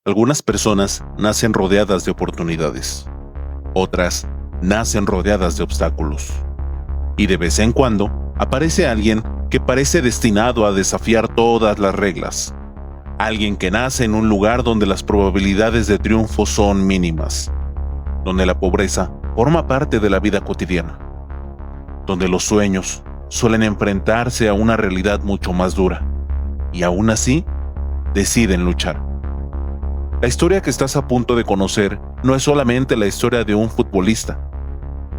Algunas personas nacen rodeadas de oportunidades, otras nacen rodeadas de obstáculos. Y de vez en cuando aparece alguien que parece destinado a desafiar todas las reglas. Alguien que nace en un lugar donde las probabilidades de triunfo son mínimas, donde la pobreza forma parte de la vida cotidiana, donde los sueños suelen enfrentarse a una realidad mucho más dura, y aún así deciden luchar. La historia que estás a punto de conocer no es solamente la historia de un futbolista,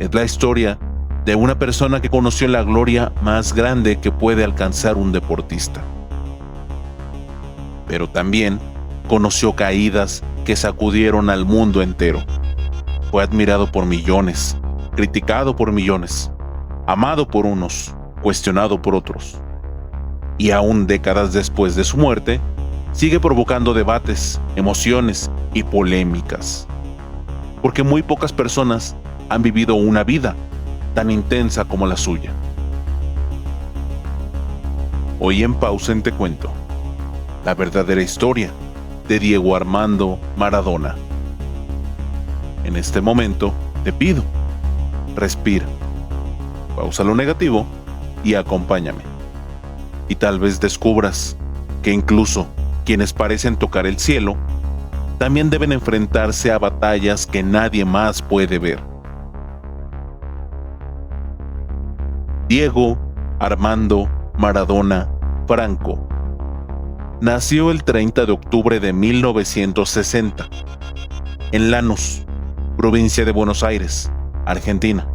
es la historia de una persona que conoció la gloria más grande que puede alcanzar un deportista. Pero también conoció caídas que sacudieron al mundo entero. Fue admirado por millones, criticado por millones, amado por unos, cuestionado por otros. Y aún décadas después de su muerte, sigue provocando debates, emociones y polémicas. Porque muy pocas personas han vivido una vida tan intensa como la suya. Hoy en Pausen te cuento la verdadera historia de Diego Armando Maradona. En este momento te pido, respira, pausa lo negativo y acompáñame. Y tal vez descubras que incluso quienes parecen tocar el cielo también deben enfrentarse a batallas que nadie más puede ver. Diego Armando Maradona Franco nació el 30 de octubre de 1960 en Lanús, provincia de Buenos Aires, Argentina.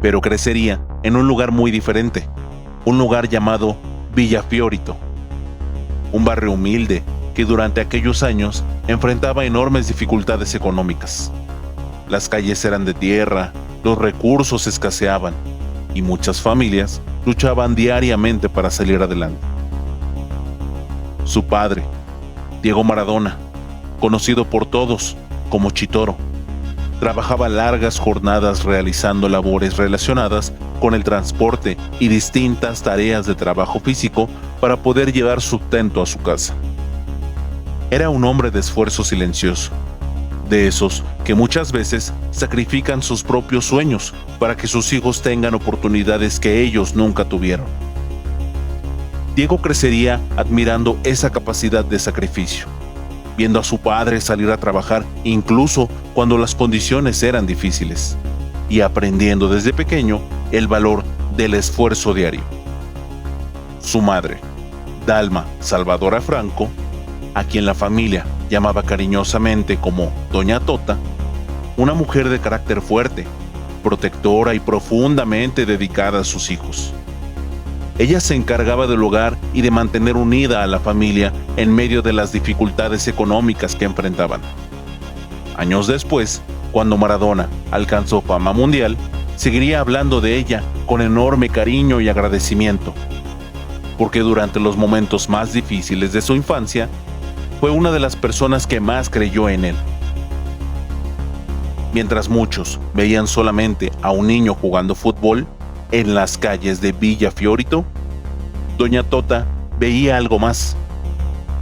Pero crecería en un lugar muy diferente, un lugar llamado Villa Fiorito, un barrio humilde que durante aquellos años enfrentaba enormes dificultades económicas. Las calles eran de tierra, los recursos escaseaban y muchas familias luchaban diariamente para salir adelante. Su padre, Diego Maradona, conocido por todos como Chitoro, trabajaba largas jornadas realizando labores relacionadas con el transporte y distintas tareas de trabajo físico para poder llevar sustento a su casa. Era un hombre de esfuerzo silencioso, de esos que muchas veces sacrifican sus propios sueños para que sus hijos tengan oportunidades que ellos nunca tuvieron. Diego crecería admirando esa capacidad de sacrificio, viendo a su padre salir a trabajar incluso cuando las condiciones eran difíciles, y aprendiendo desde pequeño el valor del esfuerzo diario. Su madre, Dalma Salvadora Franco, a quien la familia llamaba cariñosamente como Doña Tota, una mujer de carácter fuerte, protectora y profundamente dedicada a sus hijos. Ella se encargaba del hogar y de mantener unida a la familia en medio de las dificultades económicas que enfrentaban. Años después, cuando Maradona alcanzó fama mundial, seguiría hablando de ella con enorme cariño y agradecimiento, porque durante los momentos más difíciles de su infancia, fue una de las personas que más creyó en él. Mientras muchos veían solamente a un niño jugando fútbol en las calles de Villa Fiorito, Doña Tota veía algo más.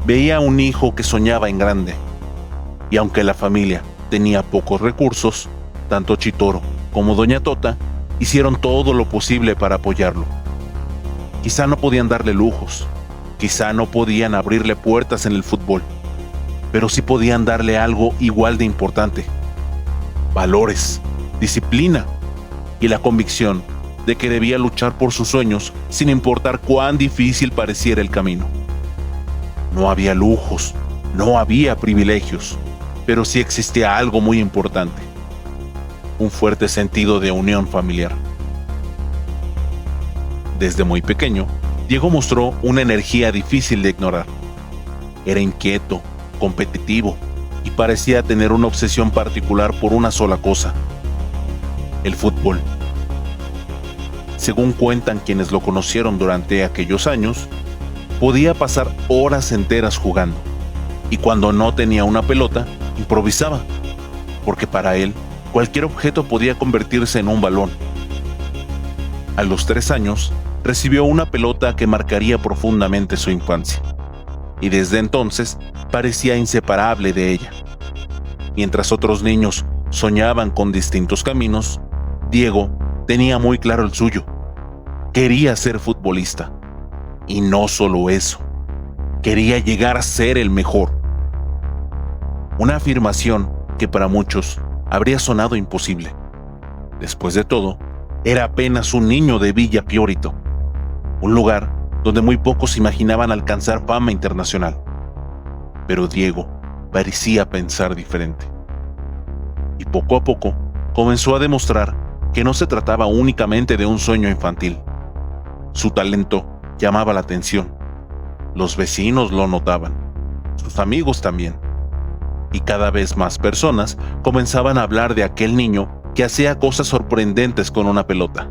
Veía a un hijo que soñaba en grande. Y aunque la familia tenía pocos recursos, tanto Chitoro como Doña Tota hicieron todo lo posible para apoyarlo. Quizá no podían darle lujos, quizá no podían abrirle puertas en el fútbol, pero sí podían darle algo igual de importante: valores, disciplina y la convicción de que debía luchar por sus sueños sin importar cuán difícil pareciera el camino. No había lujos, no había privilegios, pero sí existía algo muy importante: un fuerte sentido de unión familiar. Desde muy pequeño, Diego mostró una energía difícil de ignorar. Era inquieto, competitivo y parecía tener una obsesión particular por una sola cosa: el fútbol. Según cuentan quienes lo conocieron durante aquellos años, podía pasar horas enteras jugando, y cuando no tenía una pelota, improvisaba, porque para él cualquier objeto podía convertirse en un balón. A los 3 años, recibió una pelota que marcaría profundamente su infancia. y desde entonces parecía inseparable de ella. Mientras otros niños soñaban con distintos caminos, Diego tenía muy claro el suyo. Quería ser futbolista. Y no solo eso, quería llegar a ser el mejor. Una afirmación que para muchos habría sonado imposible. Después de todo, era apenas un niño de Villa Fiorito, un lugar donde muy pocos imaginaban alcanzar fama internacional. Pero Diego parecía pensar diferente. Y poco a poco comenzó a demostrar que no se trataba únicamente de un sueño infantil. Su talento llamaba la atención. Los vecinos lo notaban, sus amigos también. Y cada vez más personas comenzaban a hablar de aquel niño que hacía cosas sorprendentes con una pelota.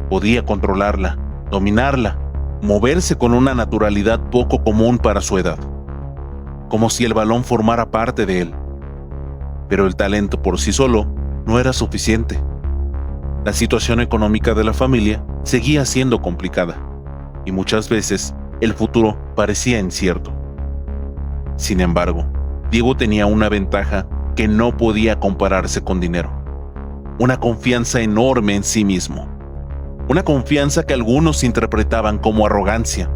Podía controlarla, dominarla, moverse con una naturalidad poco común para su edad, como si el balón formara parte de él. Pero el talento por sí solo no era suficiente. La situación económica de la familia seguía siendo complicada, y muchas veces el futuro parecía incierto. Sin embargo, Diego tenía una ventaja que no podía compararse con dinero: una confianza enorme en sí mismo. Una confianza que algunos interpretaban como arrogancia,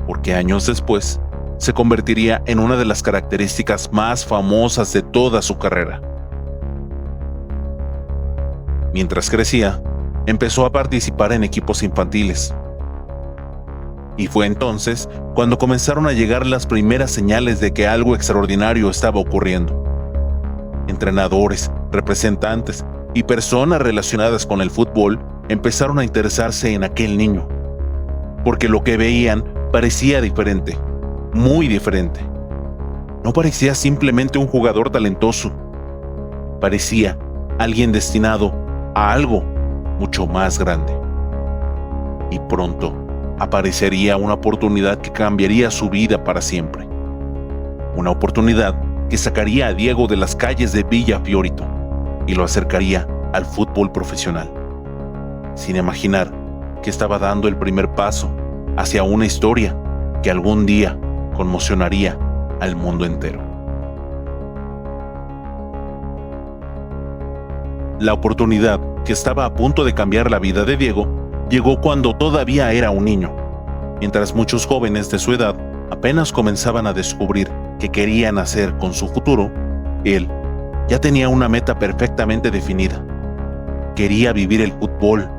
porque años después se convertiría en una de las características más famosas de toda su carrera. Mientras crecía, empezó a participar en equipos infantiles. Y fue entonces cuando comenzaron a llegar las primeras señales de que algo extraordinario estaba ocurriendo. Entrenadores, representantes y personas relacionadas con el fútbol empezaron a interesarse en aquel niño, porque lo que veían parecía diferente, muy diferente. No parecía simplemente un jugador talentoso, parecía alguien destinado a algo mucho más grande. Y pronto aparecería una oportunidad que cambiaría su vida para siempre. Una oportunidad que sacaría a Diego de las calles de Villa Fiorito y lo acercaría al fútbol profesional, sin imaginar que estaba dando el primer paso hacia una historia que algún día conmocionaría al mundo entero. La oportunidad que estaba a punto de cambiar la vida de Diego llegó cuando todavía era un niño. Mientras muchos jóvenes de su edad apenas comenzaban a descubrir qué querían hacer con su futuro, él ya tenía una meta perfectamente definida. Quería vivir el fútbol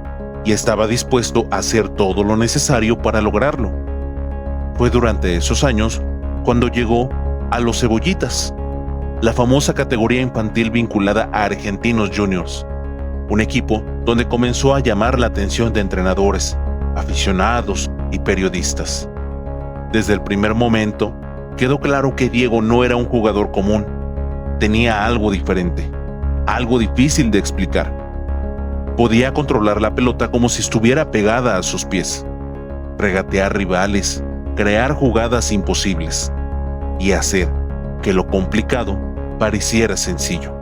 y estaba dispuesto a hacer todo lo necesario para lograrlo. Fue durante esos años cuando llegó a los Cebollitas, la famosa categoría infantil vinculada a Argentinos Juniors, un equipo donde comenzó a llamar la atención de entrenadores, aficionados y periodistas. Desde el primer momento, quedó claro que Diego no era un jugador común. Tenía algo diferente, algo difícil de explicar. Podía controlar la pelota como si estuviera pegada a sus pies, regatear rivales, crear jugadas imposibles y hacer que lo complicado pareciera sencillo.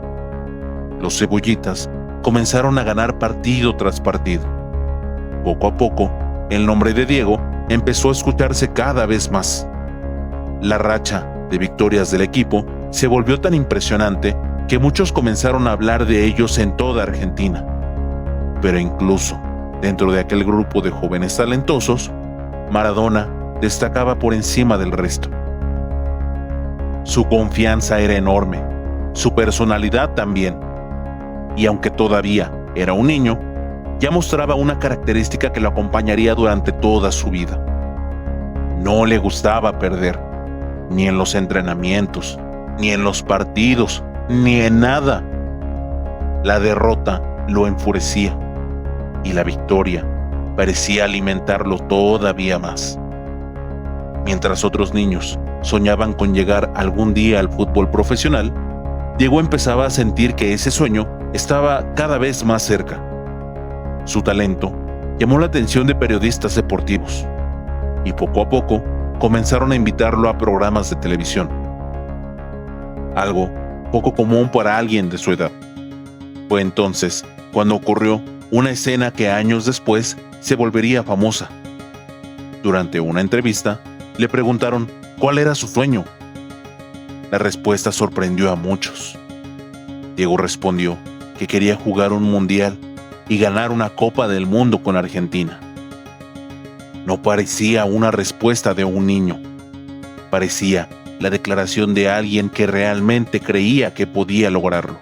Los Cebollitas comenzaron a ganar partido tras partido. Poco a poco, el nombre de Diego empezó a escucharse cada vez más. La racha de victorias del equipo se volvió tan impresionante que muchos comenzaron a hablar de ellos en toda Argentina. Pero incluso dentro de aquel grupo de jóvenes talentosos, Maradona destacaba por encima del resto. Su confianza era enorme, su personalidad también. Y aunque todavía era un niño, ya mostraba una característica que lo acompañaría durante toda su vida. No le gustaba perder, ni en los entrenamientos, ni en los partidos, ni en nada. La derrota lo enfurecía y la victoria parecía alimentarlo todavía más. Mientras otros niños soñaban con llegar algún día al fútbol profesional, Diego empezaba a sentir que ese sueño estaba cada vez más cerca. Su talento llamó la atención de periodistas deportivos y poco a poco comenzaron a invitarlo a programas de televisión. Algo poco común para alguien de su edad. Fue entonces cuando ocurrió una escena que años después se volvería famosa. Durante una entrevista, Le preguntaron cuál era su sueño. La respuesta sorprendió a muchos. Diego respondió que quería jugar un mundial y ganar una Copa del Mundo con Argentina. No parecía una respuesta de un niño. Parecía la declaración de alguien que realmente creía que podía lograrlo.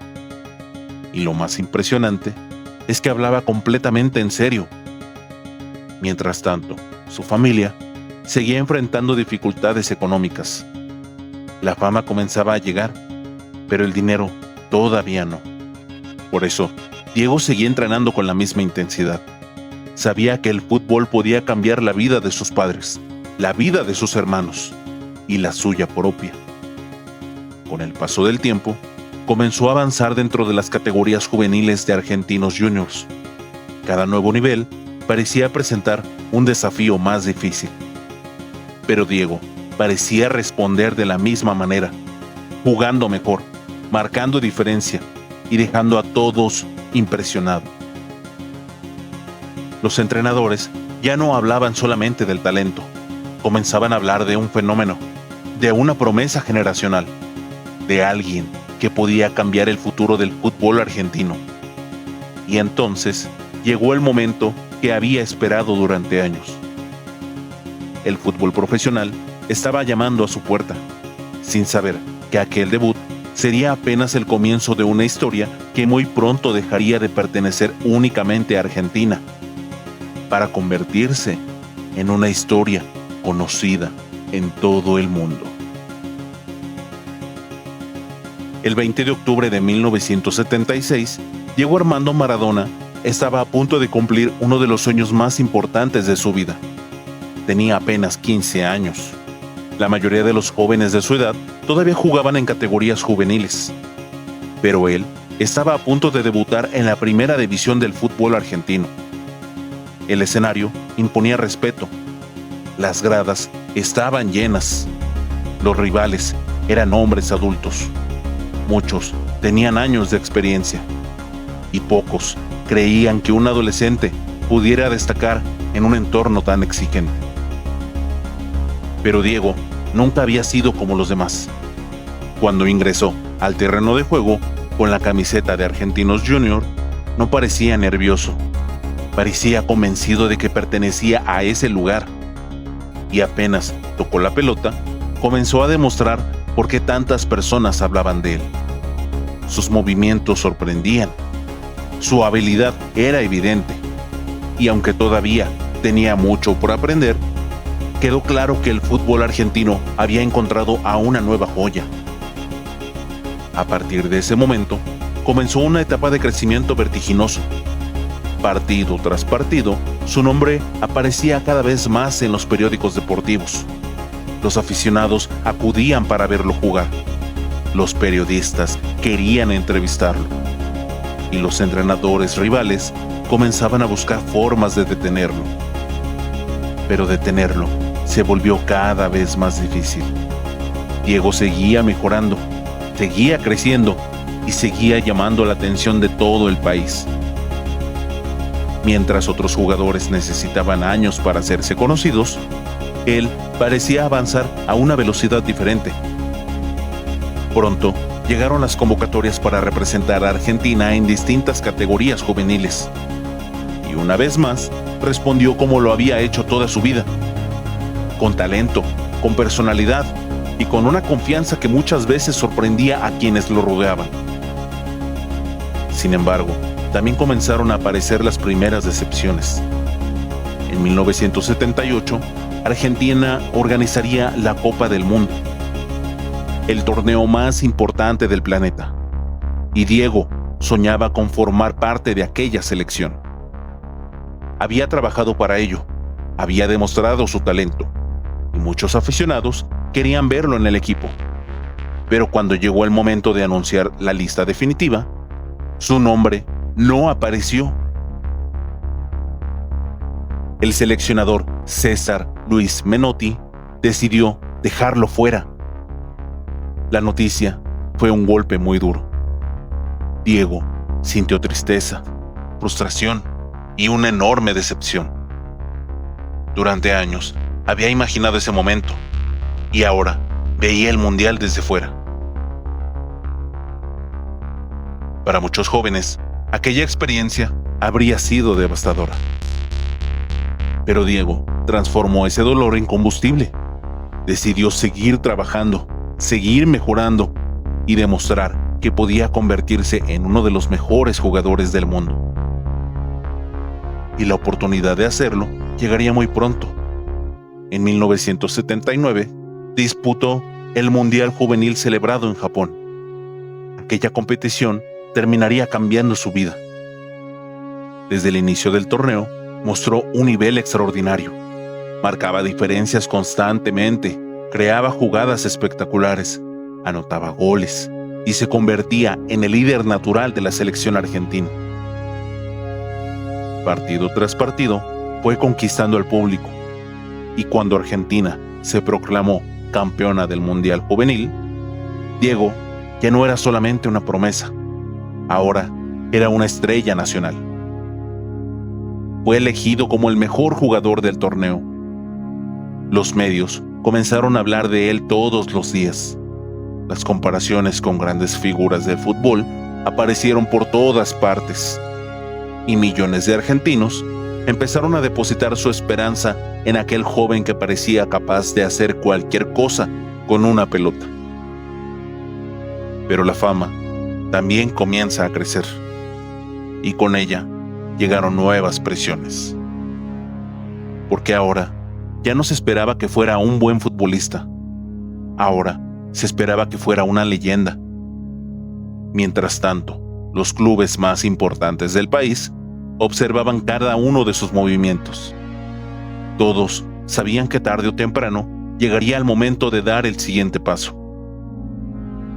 Y lo más impresionante es que hablaba completamente en serio. Mientras tanto, su familia seguía enfrentando dificultades económicas. La fama comenzaba a llegar, pero el dinero todavía no. Por eso, Diego seguía entrenando con la misma intensidad. Sabía que el fútbol podía cambiar la vida de sus padres, la vida de sus hermanos y la suya propia. Con el paso del tiempo, comenzó a avanzar dentro de las categorías juveniles de Argentinos Juniors. Cada nuevo nivel parecía presentar un desafío más difícil. Pero Diego parecía responder de la misma manera, jugando mejor, marcando diferencia y dejando a todos impresionados. Los entrenadores ya no hablaban solamente del talento, comenzaban a hablar de un fenómeno, de una promesa generacional, de alguien que podía cambiar el futuro del fútbol argentino. Y entonces llegó el momento que había esperado durante años. El fútbol profesional estaba llamando a su puerta, sin saber que aquel debut sería apenas el comienzo de una historia que muy pronto dejaría de pertenecer únicamente a Argentina, para convertirse en una historia conocida en todo el mundo. El 20 de octubre de 1976, Diego Armando Maradona estaba a punto de cumplir uno de los sueños más importantes de su vida. Tenía apenas 15 años. La mayoría de los jóvenes de su edad todavía jugaban en categorías juveniles. Pero él estaba a punto de debutar en la primera división del fútbol argentino. El escenario imponía respeto. Las gradas estaban llenas. Los rivales eran hombres adultos. Muchos tenían años de experiencia. Y pocos creían que un adolescente pudiera destacar en un entorno tan exigente. Pero Diego nunca había sido como los demás. Cuando ingresó al terreno de juego con la camiseta de Argentinos Juniors, no parecía nervioso. Parecía convencido de que pertenecía a ese lugar. Y apenas tocó la pelota, comenzó a demostrar por qué tantas personas hablaban de él. Sus movimientos sorprendían. Su habilidad era evidente. Y aunque todavía tenía mucho por aprender, quedó claro que el fútbol argentino había encontrado a una nueva joya. A partir de ese momento, comenzó una etapa de crecimiento vertiginoso. Partido tras partido, su nombre aparecía cada vez más en los periódicos deportivos. Los aficionados acudían para verlo jugar. Los periodistas querían entrevistarlo. Y los entrenadores rivales comenzaban a buscar formas de detenerlo. Pero detenerlo se volvió cada vez más difícil. Diego seguía mejorando, seguía creciendo y seguía llamando la atención de todo el país. Mientras otros jugadores necesitaban años para hacerse conocidos, él parecía avanzar a una velocidad diferente. Pronto llegaron las convocatorias para representar a Argentina en distintas categorías juveniles. Y una vez más, respondió como lo había hecho toda su vida. Con talento, con personalidad y con una confianza que muchas veces sorprendía a quienes lo rodeaban. Sin embargo, también comenzaron a aparecer las primeras decepciones. En 1978, Argentina organizaría la Copa del Mundo, el torneo más importante del planeta, y Diego soñaba con formar parte de aquella selección. Había trabajado para ello, había demostrado su talento, y muchos aficionados querían verlo en el equipo. Pero cuando llegó el momento de anunciar la lista definitiva, su nombre no apareció. El seleccionador César Luis Menotti decidió dejarlo fuera. La noticia fue un golpe muy duro. Diego sintió tristeza, frustración y una enorme decepción. Durante años, había imaginado ese momento y ahora veía el mundial desde fuera. Para muchos jóvenes, aquella experiencia habría sido devastadora. Pero Diego transformó ese dolor en combustible. Decidió seguir trabajando, seguir mejorando y demostrar que podía convertirse en uno de los mejores jugadores del mundo. Y la oportunidad de hacerlo llegaría muy pronto. En 1979, disputó el Mundial Juvenil celebrado en Japón. Aquella competición terminaría cambiando su vida. Desde el inicio del torneo, mostró un nivel extraordinario. Marcaba diferencias constantemente, creaba jugadas espectaculares, anotaba goles y se convertía en el líder natural de la selección argentina. Partido tras partido, fue conquistando al público, y cuando Argentina se proclamó campeona del Mundial Juvenil, Diego ya no era solamente una promesa, ahora era una estrella nacional. Fue elegido como el mejor jugador del torneo. Los medios comenzaron a hablar de él todos los días. Las comparaciones con grandes figuras del fútbol aparecieron por todas partes, y millones de argentinos empezaron a depositar su esperanza en aquel joven que parecía capaz de hacer cualquier cosa con una pelota. Pero la fama también comienza a crecer, y con ella llegaron nuevas presiones. Porque ahora ya no se esperaba que fuera un buen futbolista. Ahora se esperaba que fuera una leyenda. Mientras tanto, los clubes más importantes del país observaban cada uno de sus movimientos. Todos sabían que tarde o temprano llegaría el momento de dar el siguiente paso.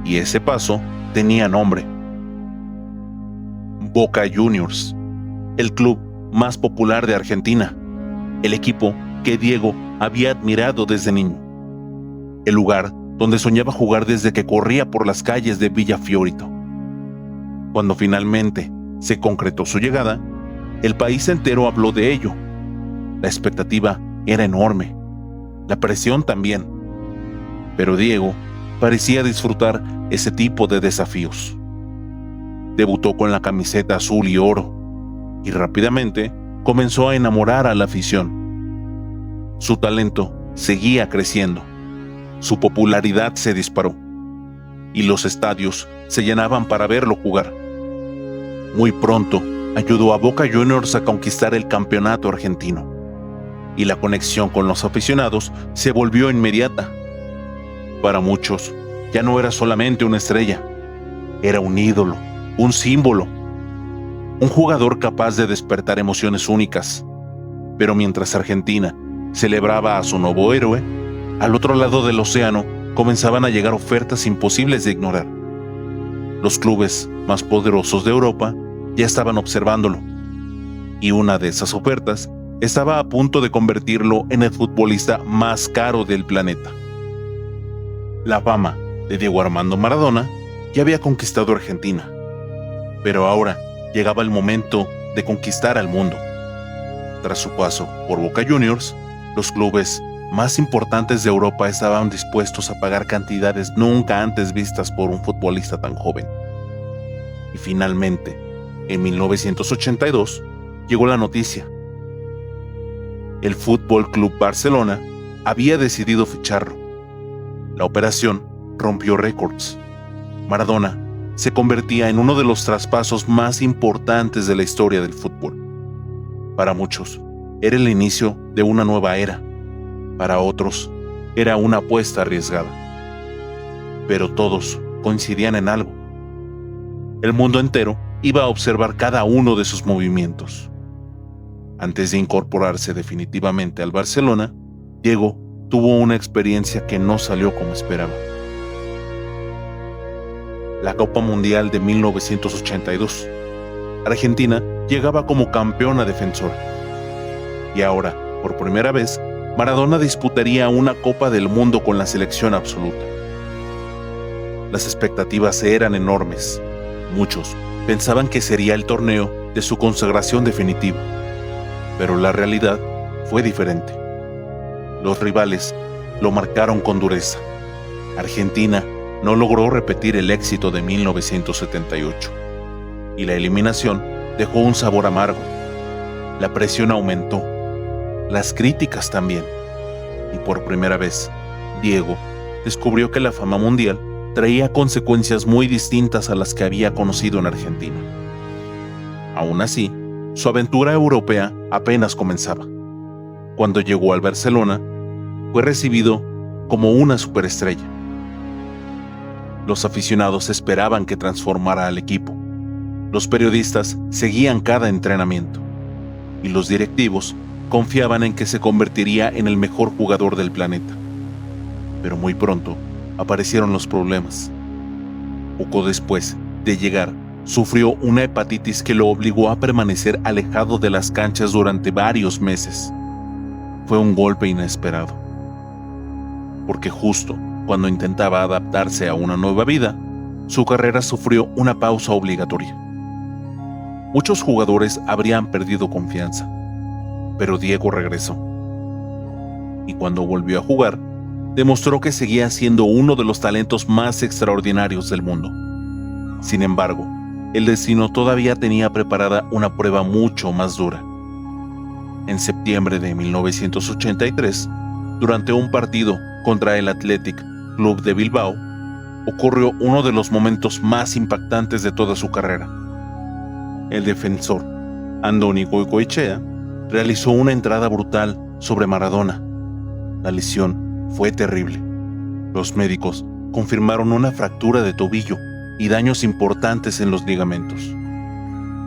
Y ese paso tenía nombre: Boca Juniors, el club más popular de Argentina, el equipo que Diego había admirado desde niño, el lugar donde soñaba jugar desde que corría por las calles de Villa Fiorito. Cuando finalmente se concretó su llegada, el país entero habló de ello. La expectativa era enorme, la presión también, pero Diego parecía disfrutar ese tipo de desafíos. Debutó con la camiseta azul y oro, y rápidamente comenzó a enamorar a la afición. Su talento seguía creciendo, su popularidad se disparó, y los estadios se llenaban para verlo jugar. Muy pronto ayudó a Boca Juniors a conquistar el campeonato argentino, y la conexión con los aficionados se volvió inmediata. Para muchos, ya no era solamente una estrella, era un ídolo, un símbolo, un jugador capaz de despertar emociones únicas. Pero mientras Argentina celebraba a su nuevo héroe, al otro lado del océano comenzaban a llegar ofertas imposibles de ignorar. Los clubes más poderosos de Europa ya estaban observándolo, y una de esas ofertas estaba a punto de convertirlo en el futbolista más caro del planeta. La fama de Diego Armando Maradona ya había conquistado Argentina, pero ahora llegaba el momento de conquistar al mundo. Tras su paso por Boca Juniors, los clubes más importantes de Europa estaban dispuestos a pagar cantidades nunca antes vistas por un futbolista tan joven. Y finalmente, en 1982, llegó la noticia. El Fútbol Club Barcelona había decidido ficharlo. La operación rompió récords. Maradona se convertía en uno de los traspasos más importantes de la historia del fútbol. Para muchos, era el inicio de una nueva era. Para otros, era una apuesta arriesgada. Pero todos coincidían en algo. El mundo entero iba a observar cada uno de sus movimientos. Antes de incorporarse definitivamente al Barcelona, Diego tuvo una experiencia que no salió como esperaba. La Copa Mundial de 1982. Argentina llegaba como campeona defensora. Y ahora, por primera vez, Maradona disputaría una Copa del Mundo con la selección absoluta. Las expectativas eran enormes. Muchos pensaban que sería el torneo de su consagración definitiva. Pero la realidad fue diferente. Los rivales lo marcaron con dureza. Argentina no logró repetir el éxito de 1978 y la eliminación dejó un sabor amargo. La presión aumentó, las críticas también, y por primera vez, Diego descubrió que la fama mundial traía consecuencias muy distintas a las que había conocido en Argentina. Aún así, su aventura europea apenas comenzaba. Cuando llegó al Barcelona, fue recibido como una superestrella. Los aficionados esperaban que transformara al equipo. Los periodistas seguían cada entrenamiento. Y los directivos confiaban en que se convertiría en el mejor jugador del planeta. Pero muy pronto aparecieron los problemas. Poco después de llegar, sufrió una hepatitis que lo obligó a permanecer alejado de las canchas durante varios meses. Fue un golpe inesperado, porque justo cuando intentaba adaptarse a una nueva vida, su carrera sufrió una pausa obligatoria. Muchos jugadores habrían perdido confianza, pero Diego regresó. Y cuando volvió a jugar, demostró que seguía siendo uno de los talentos más extraordinarios del mundo. Sin embargo, el destino todavía tenía preparada una prueba mucho más dura. En septiembre de 1983, durante un partido contra el Athletic Club de Bilbao, ocurrió uno de los momentos más impactantes de toda su carrera. El defensor, Andoni Goicoechea, realizó una entrada brutal sobre Maradona. La lesión fue terrible. Los médicos confirmaron una fractura de tobillo y daños importantes en los ligamentos.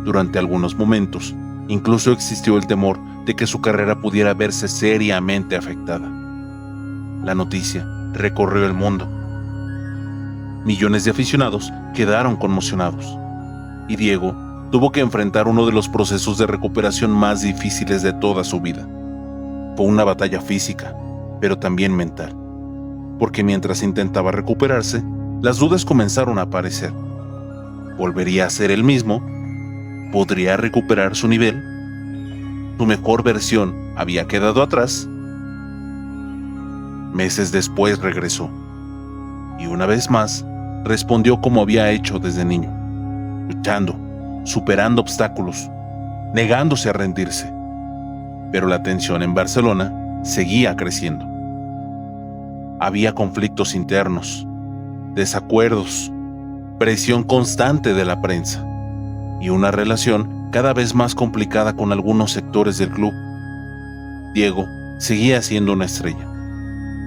Durante algunos momentos, incluso existió el temor de que su carrera pudiera verse seriamente afectada. La noticia recorrió el mundo. Millones de aficionados quedaron conmocionados, y Diego tuvo que enfrentar uno de los procesos de recuperación más difíciles de toda su vida. Fue una batalla física, pero también mental, porque mientras intentaba recuperarse, las dudas comenzaron a aparecer. ¿Volvería a ser el mismo? ¿Podría recuperar su nivel? ¿Su mejor versión había quedado atrás? Meses después regresó, y una vez más respondió como había hecho desde niño, luchando, superando obstáculos, negándose a rendirse. Pero la tensión en Barcelona seguía creciendo. Había conflictos internos, desacuerdos, presión constante de la prensa y una relación cada vez más complicada con algunos sectores del club. Diego seguía siendo una estrella,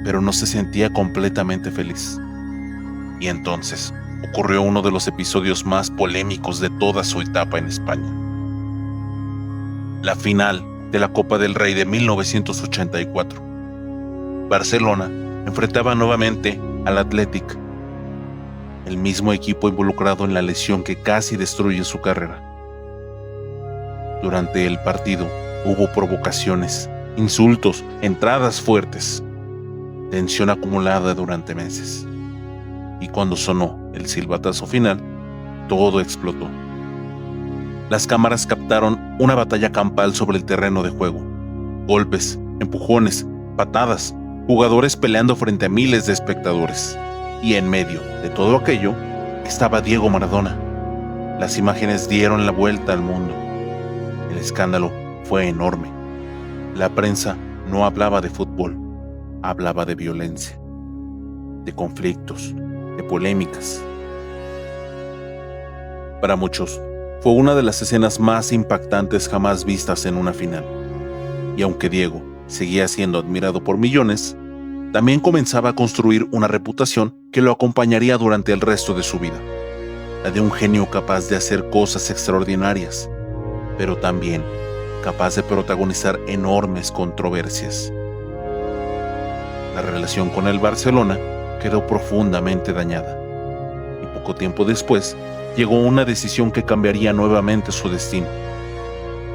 pero no se sentía completamente feliz. Y entonces ocurrió uno de los episodios más polémicos de toda su etapa en España. La final de la Copa del Rey de 1984. Barcelona enfrentaba nuevamente al Athletic, el mismo equipo involucrado en la lesión que casi destruye su carrera. Durante el partido hubo provocaciones, insultos, entradas fuertes, tensión acumulada durante meses. Y cuando sonó el silbatazo final, todo explotó. Las cámaras captaron una batalla campal sobre el terreno de juego. Golpes, empujones, patadas, jugadores peleando frente a miles de espectadores. Y en medio de todo aquello estaba Diego Maradona. Las imágenes dieron la vuelta al mundo. El escándalo fue enorme. La prensa no hablaba de fútbol, hablaba de violencia, de conflictos, de polémicas. Para muchos, fue una de las escenas más impactantes jamás vistas en una final. Y aunque Diego seguía siendo admirado por millones, también comenzaba a construir una reputación que lo acompañaría durante el resto de su vida. La de un genio capaz de hacer cosas extraordinarias, pero también capaz de protagonizar enormes controversias. La relación con el Barcelona quedó profundamente dañada, y poco tiempo después llegó una decisión que cambiaría nuevamente su destino.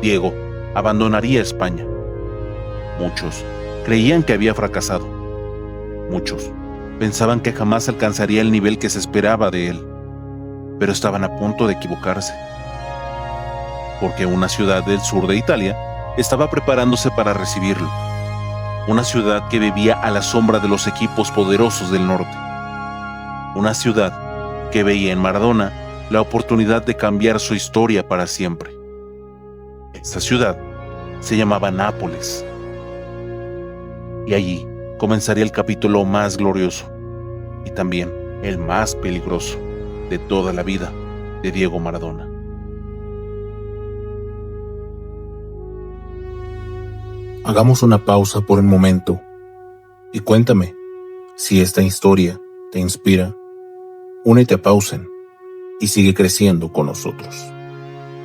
Diego abandonaría España. Muchos creían que había fracasado. Muchos pensaban que jamás alcanzaría el nivel que se esperaba de él, pero estaban a punto de equivocarse, porque una ciudad del sur de Italia estaba preparándose para recibirlo. una ciudad que vivía a la sombra de los equipos poderosos del norte. Una ciudad que veía en Maradona la oportunidad de cambiar su historia para siempre. Esta ciudad se llamaba Nápoles. Y allí comenzaría el capítulo más glorioso y también el más peligroso de toda la vida de Diego Maradona. Hagamos una pausa por un momento y cuéntame si esta historia te inspira. Únete a Pausen y sigue creciendo con nosotros.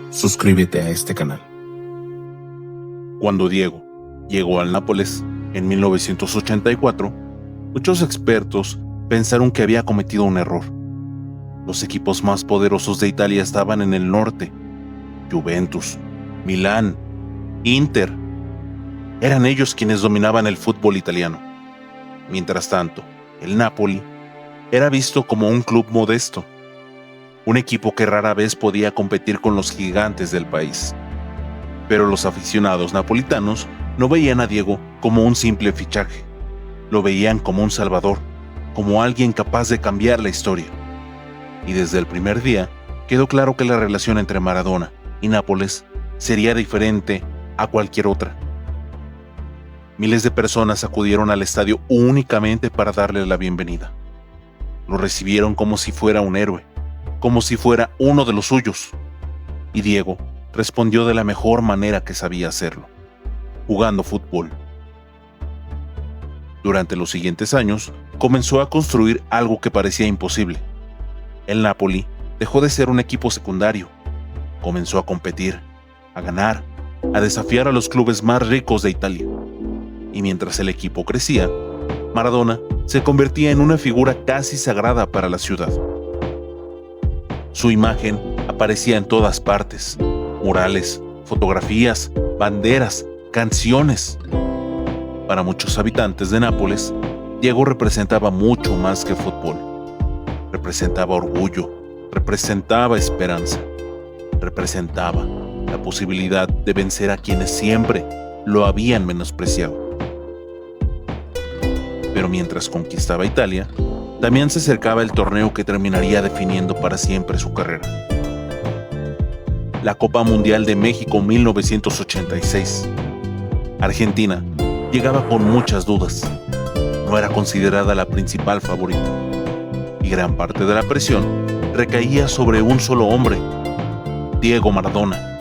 Suscríbete a este canal. Cuando Diego llegó al Nápoles en 1984, muchos expertos pensaron que había cometido un error. Los equipos más poderosos de Italia estaban en el norte: Juventus, Milán, Inter. Eran ellos quienes dominaban el fútbol italiano. Mientras tanto, el Napoli era visto como un club modesto, un equipo que rara vez podía competir con los gigantes del país. Pero los aficionados napolitanos no veían a Diego como un simple fichaje. Lo veían como un salvador, como alguien capaz de cambiar la historia. Y desde el primer día quedó claro que la relación entre Maradona y Nápoles sería diferente a cualquier otra. Miles de personas acudieron al estadio únicamente para darle la bienvenida. Lo recibieron como si fuera un héroe, como si fuera uno de los suyos. Y Diego respondió de la mejor manera que sabía hacerlo: jugando fútbol. Durante los siguientes años, comenzó a construir algo que parecía imposible. El Napoli dejó de ser un equipo secundario. Comenzó a competir, a ganar, a desafiar a los clubes más ricos de Italia. Y mientras el equipo crecía, Maradona se convertía en una figura casi sagrada para la ciudad. Su imagen aparecía en todas partes: murales, fotografías, banderas, canciones. Para muchos habitantes de Nápoles, Diego representaba mucho más que fútbol. Representaba orgullo, representaba esperanza, representaba la posibilidad de vencer a quienes siempre lo habían menospreciado. Pero mientras conquistaba Italia, también se acercaba el torneo que terminaría definiendo para siempre su carrera: la Copa Mundial de México 1986. Argentina llegaba con muchas dudas. No era considerada la principal favorita, y gran parte de la presión recaía sobre un solo hombre: Diego Maradona.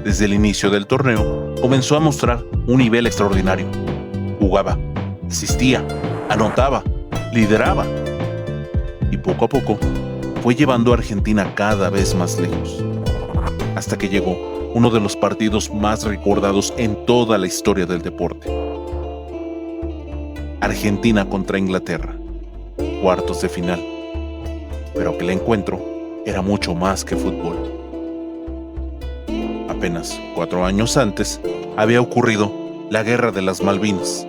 Desde el inicio del torneo comenzó a mostrar un nivel extraordinario. Jugaba, asistía, anotaba, lideraba. Y poco a poco fue llevando a Argentina cada vez más lejos, hasta que llegó uno de los partidos más recordados en toda la historia del deporte. Argentina contra Inglaterra, cuartos de final. Pero aquel encuentro era mucho más que fútbol. Apenas 4 años antes había ocurrido la Guerra de las Malvinas,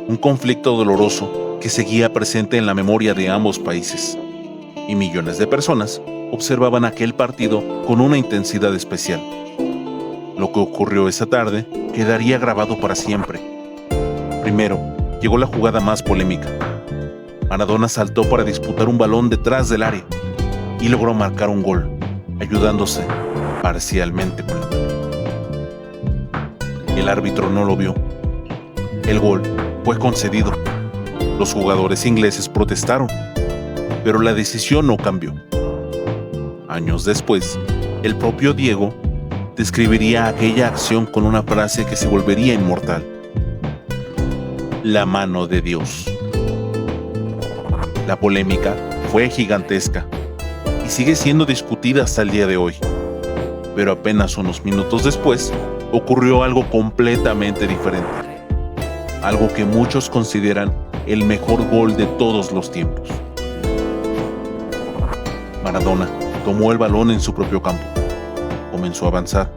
un conflicto doloroso que seguía presente en la memoria de ambos países, y millones de personas observaban aquel partido con una intensidad especial. Lo que ocurrió esa tarde quedaría grabado para siempre. Primero, llegó la jugada más polémica. Maradona saltó para disputar un balón detrás del área y logró marcar un gol, ayudándose parcialmente con la mano. El árbitro no lo vio. El gol fue concedido. Los jugadores ingleses protestaron, pero la decisión no cambió. Años después, el propio Diego describiría aquella acción con una frase que se volvería inmortal: la mano de Dios. La polémica fue gigantesca y sigue siendo discutida hasta el día de hoy. Pero apenas unos minutos después, ocurrió algo completamente diferente. Algo que muchos consideran el mejor gol de todos los tiempos. Maradona tomó el balón en su propio campo. Comenzó a avanzar.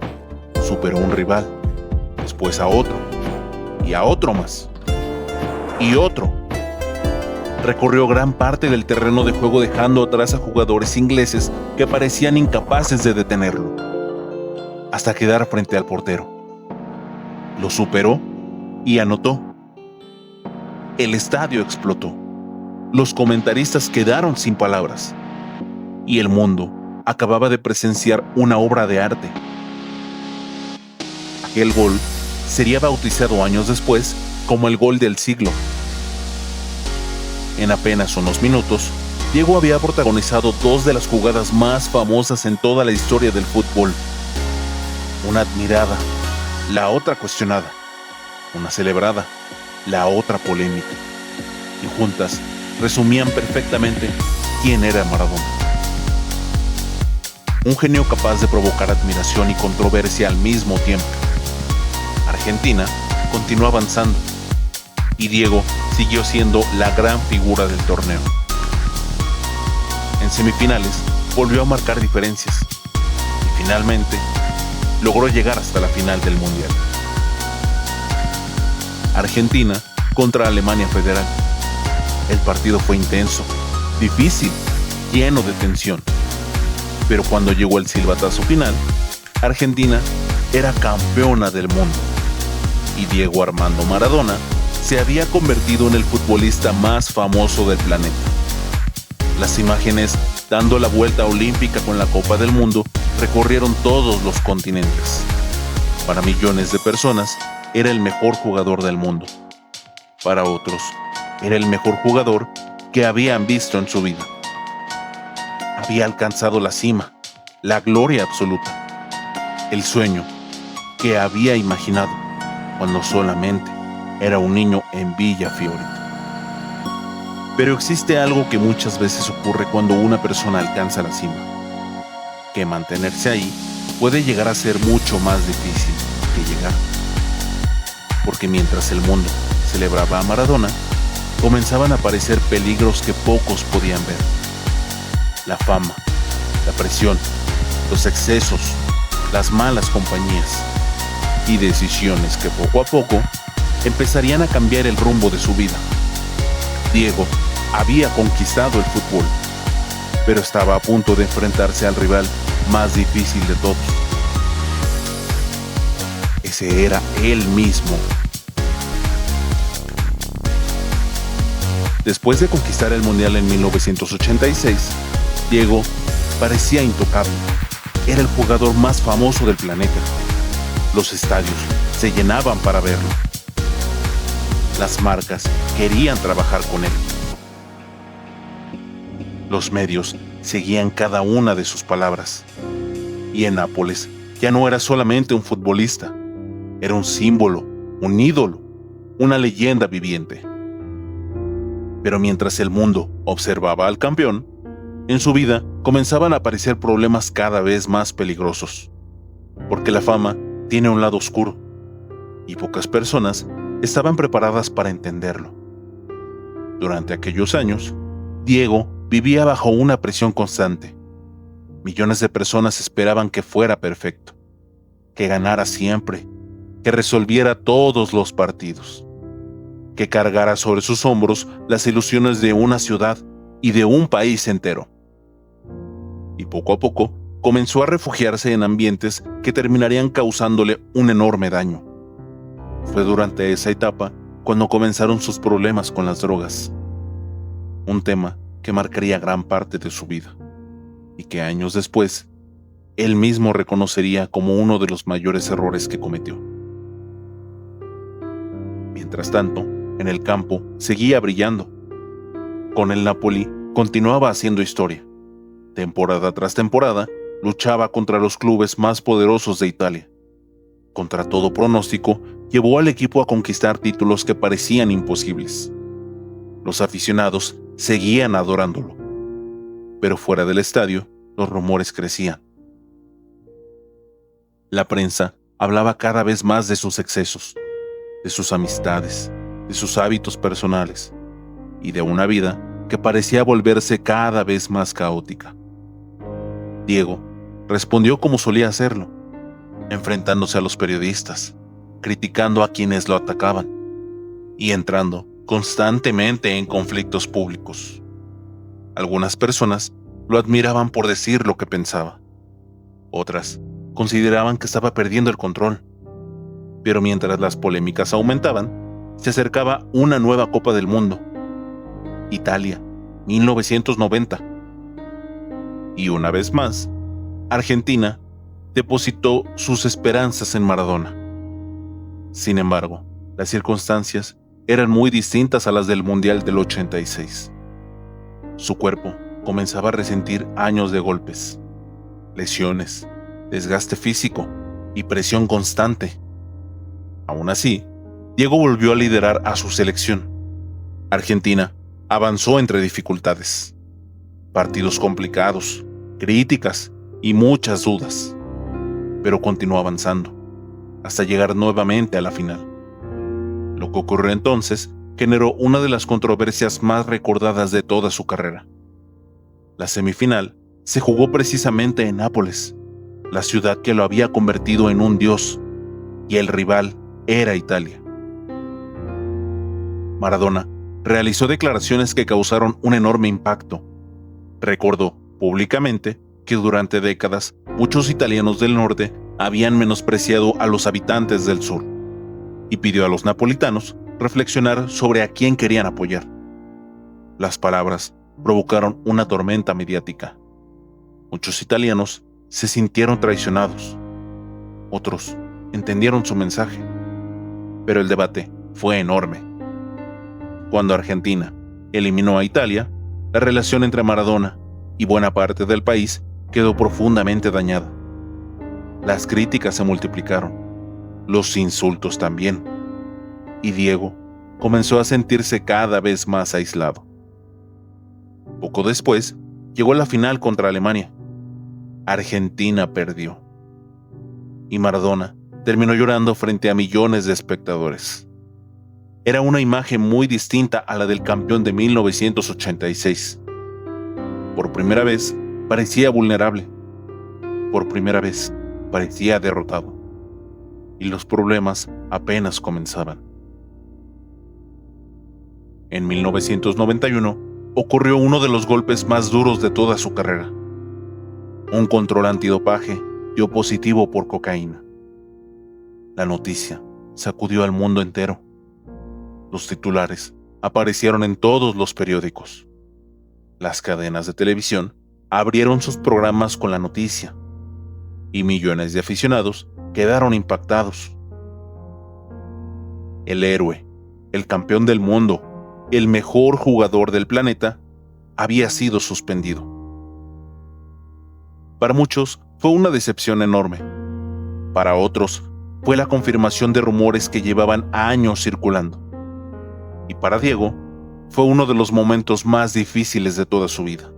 Superó a un rival. Después a otro. Y a otro más. Y otro. Recorrió gran parte del terreno de juego, dejando atrás a jugadores ingleses que parecían incapaces de detenerlo, hasta quedar frente al portero. Lo superó y anotó, el estadio explotó. Los comentaristas quedaron sin palabras. Y el mundo acababa de presenciar una obra de arte. Aquel gol sería bautizado años después como el gol del siglo. En apenas unos minutos, Diego había protagonizado dos de las jugadas más famosas en toda la historia del fútbol. Una admirada, la otra cuestionada. Una celebrada, la otra polémica. Y juntas resumían perfectamente quién era Maradona. Un genio capaz de provocar admiración y controversia al mismo tiempo. Argentina continuó avanzando y Diego siguió siendo la gran figura del torneo. En semifinales volvió a marcar diferencias y finalmente logró llegar hasta la final del Mundial. Argentina contra Alemania Federal. El partido fue intenso, difícil, lleno de tensión. Pero cuando llegó el silbatazo final, Argentina era campeona del mundo y Diego Armando Maradona se había convertido en el futbolista más famoso del planeta. Las imágenes dando la vuelta olímpica con la Copa del Mundo recorrieron todos los continentes. Para millones de personas, era el mejor jugador del mundo. Para otros, era el mejor jugador que habían visto en su vida. Había alcanzado la cima, la gloria absoluta, el sueño que había imaginado cuando solamente era un niño en Villa Fiori. Pero existe algo que muchas veces ocurre cuando una persona alcanza la cima, que mantenerse ahí puede llegar a ser mucho más difícil que llegar. Porque mientras el mundo celebraba a Maradona, comenzaban a aparecer peligros que pocos podían ver. La fama, la presión, los excesos, las malas compañías y decisiones que poco a poco empezarían a cambiar el rumbo de su vida. Diego había conquistado el fútbol, pero estaba a punto de enfrentarse al rival más difícil de todos. Ese era él mismo. Después de conquistar el Mundial en 1986, Diego parecía intocable. Era el jugador más famoso del planeta. Los estadios se llenaban para verlo. Las marcas querían trabajar con él. Los medios seguían cada una de sus palabras. Y en Nápoles ya no era solamente un futbolista. Era un símbolo, un ídolo, una leyenda viviente. Pero mientras el mundo observaba al campeón, en su vida comenzaban a aparecer problemas cada vez más peligrosos, porque la fama tiene un lado oscuro, y pocas personas estaban preparadas para entenderlo. Durante aquellos años, Diego vivía bajo una presión constante. Millones de personas esperaban que fuera perfecto, que ganara siempre, que resolviera todos los partidos, que cargara sobre sus hombros las ilusiones de una ciudad y de un país entero. Y poco a poco comenzó a refugiarse en ambientes que terminarían causándole un enorme daño. Fue durante esa etapa cuando comenzaron sus problemas con las drogas, un tema que marcaría gran parte de su vida, y que años después, él mismo reconocería como uno de los mayores errores que cometió. Mientras tanto, en el campo seguía brillando. Con el Napoli continuaba haciendo historia. Temporada tras temporada, luchaba contra los clubes más poderosos de Italia. Contra todo pronóstico, llevó al equipo a conquistar títulos que parecían imposibles. Los aficionados seguían adorándolo. Pero fuera del estadio, los rumores crecían. La prensa hablaba cada vez más de sus excesos, de sus amistades, de sus hábitos personales y de una vida que parecía volverse cada vez más caótica. Diego respondió como solía hacerlo, enfrentándose a los periodistas, criticando a quienes lo atacaban y entrando constantemente en conflictos públicos. Algunas personas lo admiraban por decir lo que pensaba. Otras consideraban que estaba perdiendo el control. Pero mientras las polémicas aumentaban, se acercaba una nueva Copa del Mundo. Italia, 1990. Y una vez más, Argentina depositó sus esperanzas en Maradona. Sin embargo, las circunstancias eran muy distintas a las del Mundial del 86. Su cuerpo comenzaba a resentir años de golpes, lesiones, desgaste físico y presión constante. Aún así, Diego volvió a liderar a su selección. Argentina avanzó entre dificultades, partidos complicados, críticas y muchas dudas, pero continuó avanzando hasta llegar nuevamente a la final. Lo que ocurrió entonces generó una de las controversias más recordadas de toda su carrera. La semifinal se jugó precisamente en Nápoles, la ciudad que lo había convertido en un dios, y el rival era Italia. Maradona realizó declaraciones que causaron un enorme impacto. Recordó públicamente que durante décadas muchos italianos del norte habían menospreciado a los habitantes del sur, y pidió a los napolitanos reflexionar sobre a quién querían apoyar. Las palabras provocaron una tormenta mediática. Muchos italianos se sintieron traicionados. Otros entendieron su mensaje. Pero el debate fue enorme. Cuando Argentina eliminó a Italia, la relación entre Maradona y buena parte del país quedó profundamente dañada. Las críticas se multiplicaron, los insultos también, y Diego comenzó a sentirse cada vez más aislado. Poco después, llegó la final contra Alemania. Argentina perdió, y Maradona terminó llorando frente a millones de espectadores. Era una imagen muy distinta a la del campeón de 1986. Por primera vez, parecía vulnerable. Por primera vez, parecía derrotado. Y los problemas apenas comenzaban. En 1991, ocurrió uno de los golpes más duros de toda su carrera. Un control antidopaje dio positivo por cocaína. La noticia sacudió al mundo entero. Los titulares aparecieron en todos los periódicos. Las cadenas de televisión abrieron sus programas con la noticia, y millones de aficionados quedaron impactados. El héroe, el campeón del mundo, el mejor jugador del planeta, había sido suspendido. Para muchos fue una decepción enorme. Para otros fue la confirmación de rumores que llevaban años circulando. Y para Diego fue uno de los momentos más difíciles de toda su vida,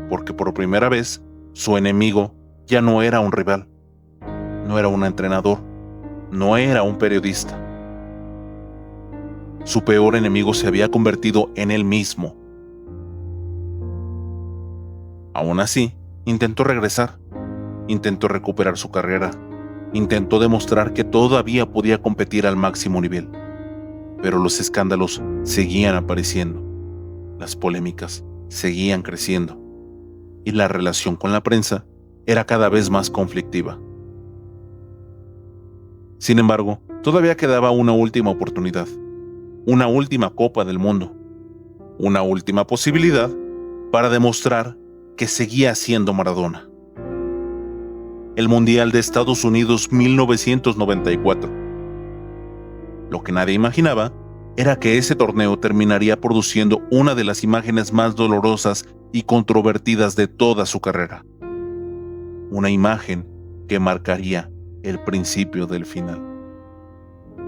porque por primera vez su enemigo ya no era un rival, no era un entrenador, no era un periodista. Su peor enemigo se había convertido en él mismo. Aún así, intentó regresar, intentó recuperar su carrera, intentó demostrar que todavía podía competir al máximo nivel. Pero los escándalos seguían apareciendo, las polémicas seguían creciendo, y la relación con la prensa era cada vez más conflictiva. Sin embargo, todavía quedaba una última oportunidad, una última Copa del Mundo, una última posibilidad para demostrar que seguía siendo Maradona. El Mundial de Estados Unidos 1994. Lo que nadie imaginaba era que ese torneo terminaría produciendo una de las imágenes más dolorosas y controvertidas de toda su carrera. Una imagen que marcaría el principio del final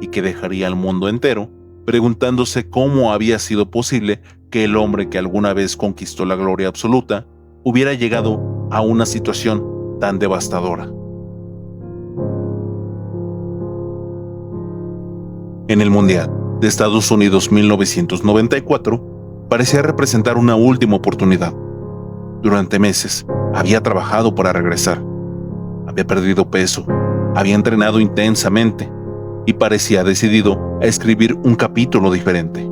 y que dejaría al mundo entero preguntándose cómo había sido posible que el hombre que alguna vez conquistó la gloria absoluta hubiera llegado a una situación tan devastadora. En el Mundial de Estados Unidos 1994, parecía representar una última oportunidad. Durante meses, había trabajado para regresar. Había perdido peso, había entrenado intensamente y parecía decidido a escribir un capítulo diferente.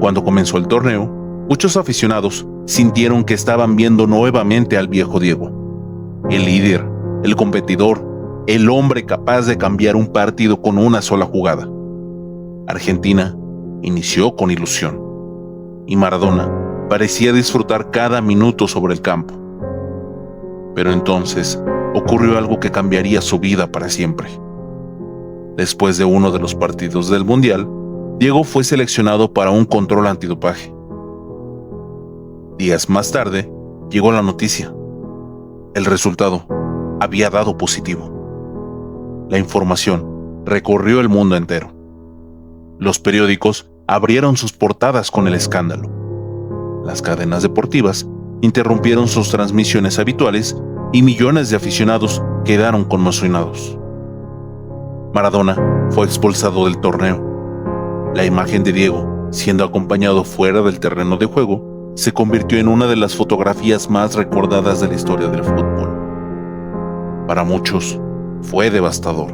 Cuando comenzó el torneo, muchos aficionados sintieron que estaban viendo nuevamente al viejo Diego, el líder, el competidor, el hombre capaz de cambiar un partido con una sola jugada. Argentina inició con ilusión, y Maradona parecía disfrutar cada minuto sobre el campo. Pero entonces ocurrió algo que cambiaría su vida para siempre. Después de uno de los partidos del Mundial, Diego fue seleccionado para un control antidopaje. Días más tarde, llegó la noticia. El resultado había dado positivo. La información recorrió el mundo entero. Los periódicos abrieron sus portadas con el escándalo. Las cadenas deportivas interrumpieron sus transmisiones habituales y millones de aficionados quedaron conmocionados. Maradona fue expulsado del torneo. La imagen de Diego, siendo acompañado fuera del terreno de juego, se convirtió en una de las fotografías más recordadas de la historia del fútbol. Para muchos, fue devastador,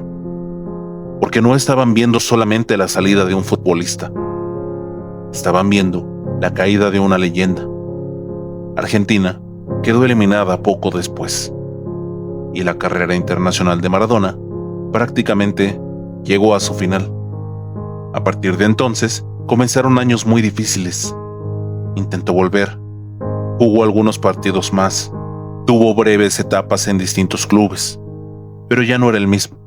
porque no estaban viendo solamente la salida de un futbolista, estaban viendo la caída de una leyenda. Argentina quedó eliminada poco después, y la carrera internacional de Maradona prácticamente llegó a su final. A partir de entonces, comenzaron años muy difíciles. Intentó volver, jugó algunos partidos más, tuvo breves etapas en distintos clubes, pero ya no era el mismo.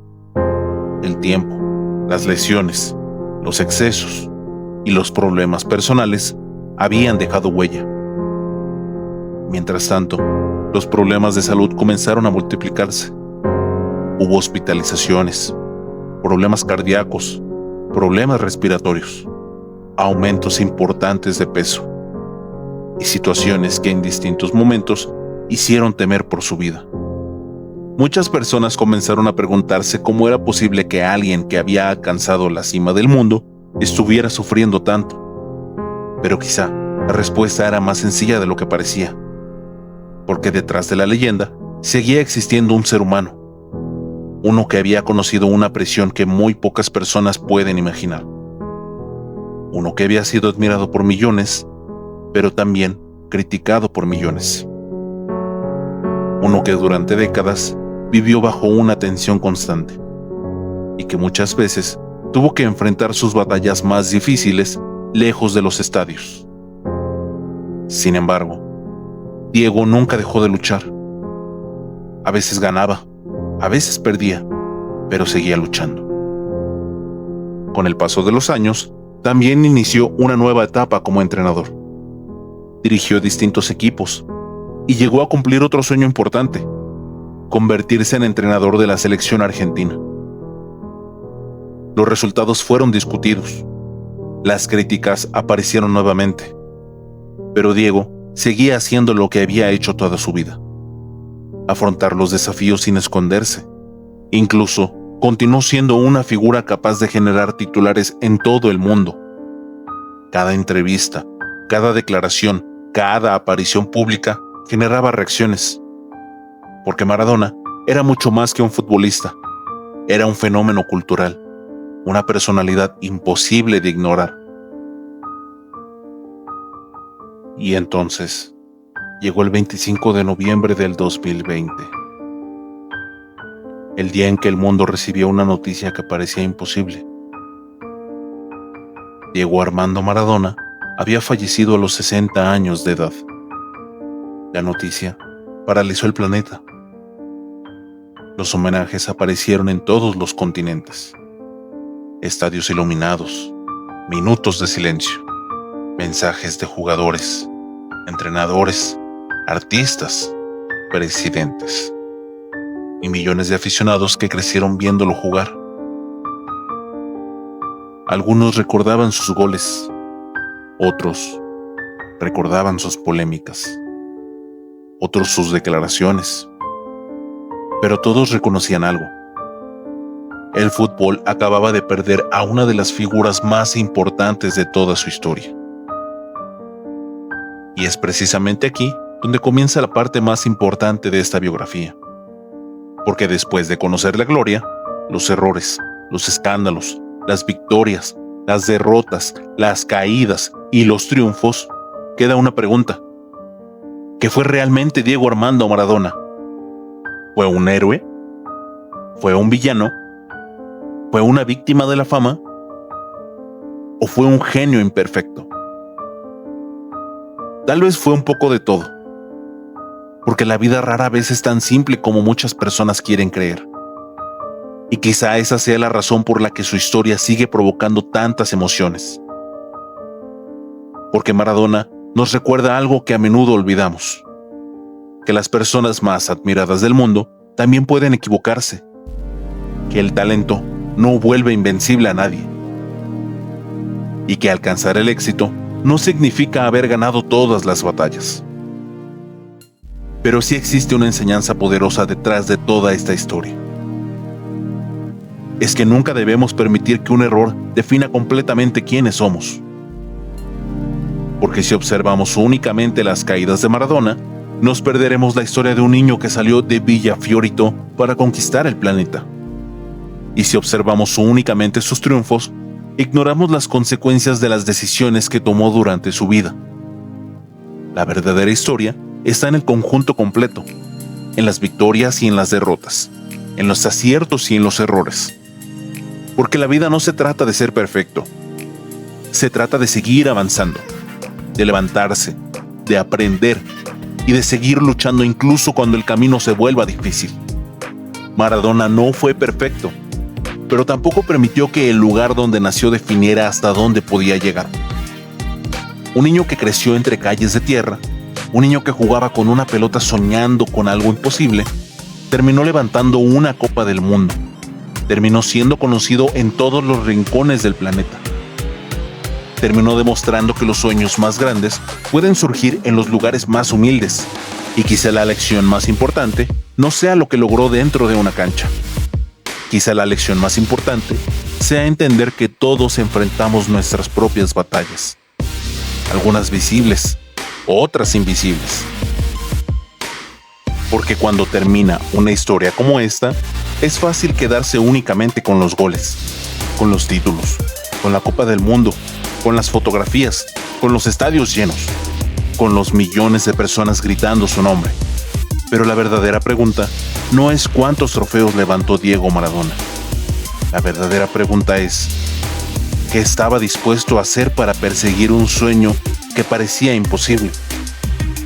El tiempo, las lesiones, los excesos y los problemas personales habían dejado huella. Mientras tanto, los problemas de salud comenzaron a multiplicarse. Hubo hospitalizaciones, problemas cardíacos, problemas respiratorios, aumentos importantes de peso y situaciones que en distintos momentos hicieron temer por su vida. Muchas personas comenzaron a preguntarse cómo era posible que alguien que había alcanzado la cima del mundo estuviera sufriendo tanto. Pero quizá la respuesta era más sencilla de lo que parecía, porque detrás de la leyenda seguía existiendo un ser humano, uno que había conocido una presión que muy pocas personas pueden imaginar, uno que había sido admirado por millones, pero también criticado por millones, uno que durante décadas vivió bajo una tensión constante y que muchas veces tuvo que enfrentar sus batallas más difíciles lejos de los estadios. Sin embargo, Diego nunca dejó de luchar. A veces ganaba, a veces perdía, pero seguía luchando. Con el paso de los años, también inició una nueva etapa como entrenador. Dirigió distintos equipos y llegó a cumplir otro sueño importante: convertirse en entrenador de la selección argentina. Los resultados fueron discutidos. Las críticas aparecieron nuevamente. Pero Diego seguía haciendo lo que había hecho toda su vida: afrontar los desafíos sin esconderse. Incluso continuó siendo una figura capaz de generar titulares en todo el mundo. Cada entrevista, cada declaración, cada aparición pública generaba reacciones. Porque Maradona era mucho más que un futbolista. Era un fenómeno cultural, una personalidad imposible de ignorar. Y entonces llegó el 25 de noviembre del 2020, el día en que el mundo recibió una noticia que parecía imposible. Diego Armando Maradona había fallecido a los 60 años de edad. La noticia paralizó el planeta. Los homenajes aparecieron en todos los continentes. Estadios iluminados, minutos de silencio, mensajes de jugadores, entrenadores, artistas, presidentes y millones de aficionados que crecieron viéndolo jugar. Algunos recordaban sus goles, otros recordaban sus polémicas, otros sus declaraciones, pero todos reconocían algo: el fútbol acababa de perder a una de las figuras más importantes de toda su historia. Y es precisamente aquí donde comienza la parte más importante de esta biografía. Porque después de conocer la gloria, los errores, los escándalos, las victorias, las derrotas, las caídas y los triunfos, queda una pregunta: ¿qué fue realmente Diego Armando Maradona? ¿Fue un héroe? ¿Fue un villano? ¿Fue una víctima de la fama? ¿O fue un genio imperfecto? Tal vez fue un poco de todo, porque la vida rara vez es tan simple como muchas personas quieren creer. Y quizá esa sea la razón por la que su historia sigue provocando tantas emociones. Porque Maradona nos recuerda algo que a menudo olvidamos: que las personas más admiradas del mundo también pueden equivocarse, que el talento no vuelve invencible a nadie, y que alcanzar el éxito no significa haber ganado todas las batallas. Pero sí existe una enseñanza poderosa detrás de toda esta historia. Es que nunca debemos permitir que un error defina completamente quiénes somos. Porque si observamos únicamente las caídas de Maradona, nos perderemos la historia de un niño que salió de Villa Fiorito para conquistar el planeta. Y si observamos únicamente sus triunfos, ignoramos las consecuencias de las decisiones que tomó durante su vida. La verdadera historia está en el conjunto completo, en las victorias y en las derrotas, en los aciertos y en los errores. Porque la vida no se trata de ser perfecto, se trata de seguir avanzando, de levantarse, de aprender y de seguir luchando incluso cuando el camino se vuelva difícil. Maradona no fue perfecto, pero tampoco permitió que el lugar donde nació definiera hasta dónde podía llegar. Un niño que creció entre calles de tierra, un niño que jugaba con una pelota soñando con algo imposible, terminó levantando una Copa del Mundo. Terminó siendo conocido en todos los rincones del planeta. Terminó demostrando que los sueños más grandes pueden surgir en los lugares más humildes, y quizá la lección más importante no sea lo que logró dentro de una cancha. Quizá la lección más importante sea entender que todos enfrentamos nuestras propias batallas, algunas visibles, otras invisibles. Porque cuando termina una historia como esta, es fácil quedarse únicamente con los goles, con los títulos, con la Copa del Mundo, con las fotografías, con los estadios llenos, con los millones de personas gritando su nombre. Pero la verdadera pregunta no es cuántos trofeos levantó Diego Maradona. La verdadera pregunta es, ¿qué estaba dispuesto a hacer para perseguir un sueño que parecía imposible?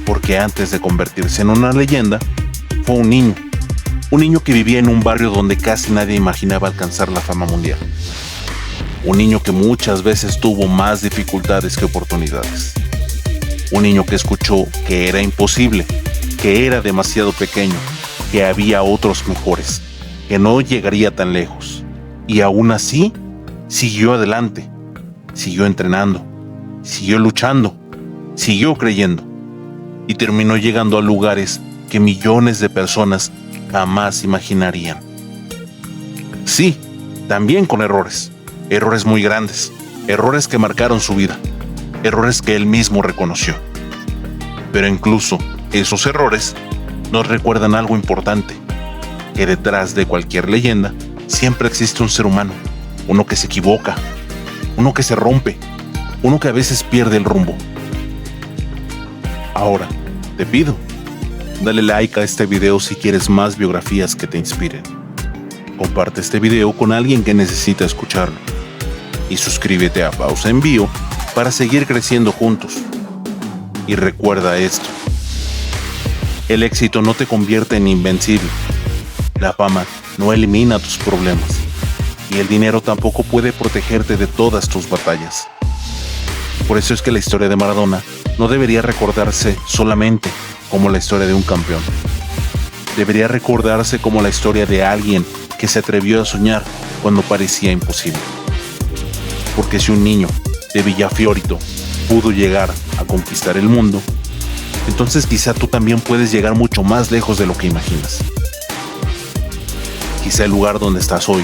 Porque antes de convertirse en una leyenda, fue un niño que vivía en un barrio donde casi nadie imaginaba alcanzar la fama mundial. Un niño que muchas veces tuvo más dificultades que oportunidades. Un niño que escuchó que era imposible, que era demasiado pequeño, que había otros mejores, que no llegaría tan lejos. Y aún así, siguió adelante, siguió entrenando, siguió luchando, siguió creyendo. Y terminó llegando a lugares que millones de personas jamás imaginarían. Sí, también con errores muy grandes, errores que marcaron su vida, errores que él mismo reconoció. Pero incluso esos errores nos recuerdan algo importante, que detrás de cualquier leyenda siempre existe un ser humano, uno que se equivoca, uno que se rompe, uno que a veces pierde el rumbo. Ahora, te pido, dale like a este video si quieres más biografías que te inspiren. Comparte este video con alguien que necesita escucharlo. Y suscríbete a Pausa Envío para seguir creciendo juntos. Y recuerda esto: el éxito no te convierte en invencible. La fama no elimina tus problemas. Y el dinero tampoco puede protegerte de todas tus batallas. Por eso es que la historia de Maradona no debería recordarse solamente como la historia de un campeón. Debería recordarse como la historia de alguien que se atrevió a soñar cuando parecía imposible. Porque si un niño de Villa Fiorito pudo llegar a conquistar el mundo, entonces quizá tú también puedes llegar mucho más lejos de lo que imaginas. Quizá el lugar donde estás hoy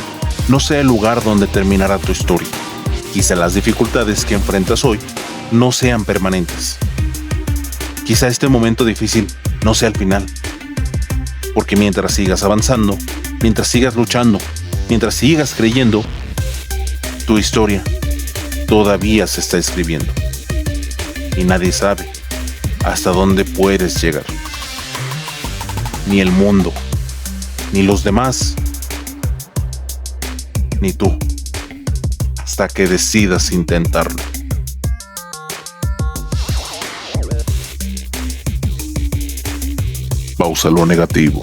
no sea el lugar donde terminará tu historia. Quizá las dificultades que enfrentas hoy no sean permanentes. Quizá este momento difícil no sea el final. Porque mientras sigas avanzando, mientras sigas luchando, mientras sigas creyendo, tu historia todavía se está escribiendo. Y nadie sabe hasta dónde puedes llegar. Ni el mundo, ni los demás, ni tú. Hasta hasta que decidas intentarlo. Pausa lo negativo.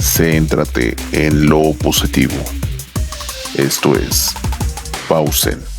Céntrate en lo positivo. Esto es Pausen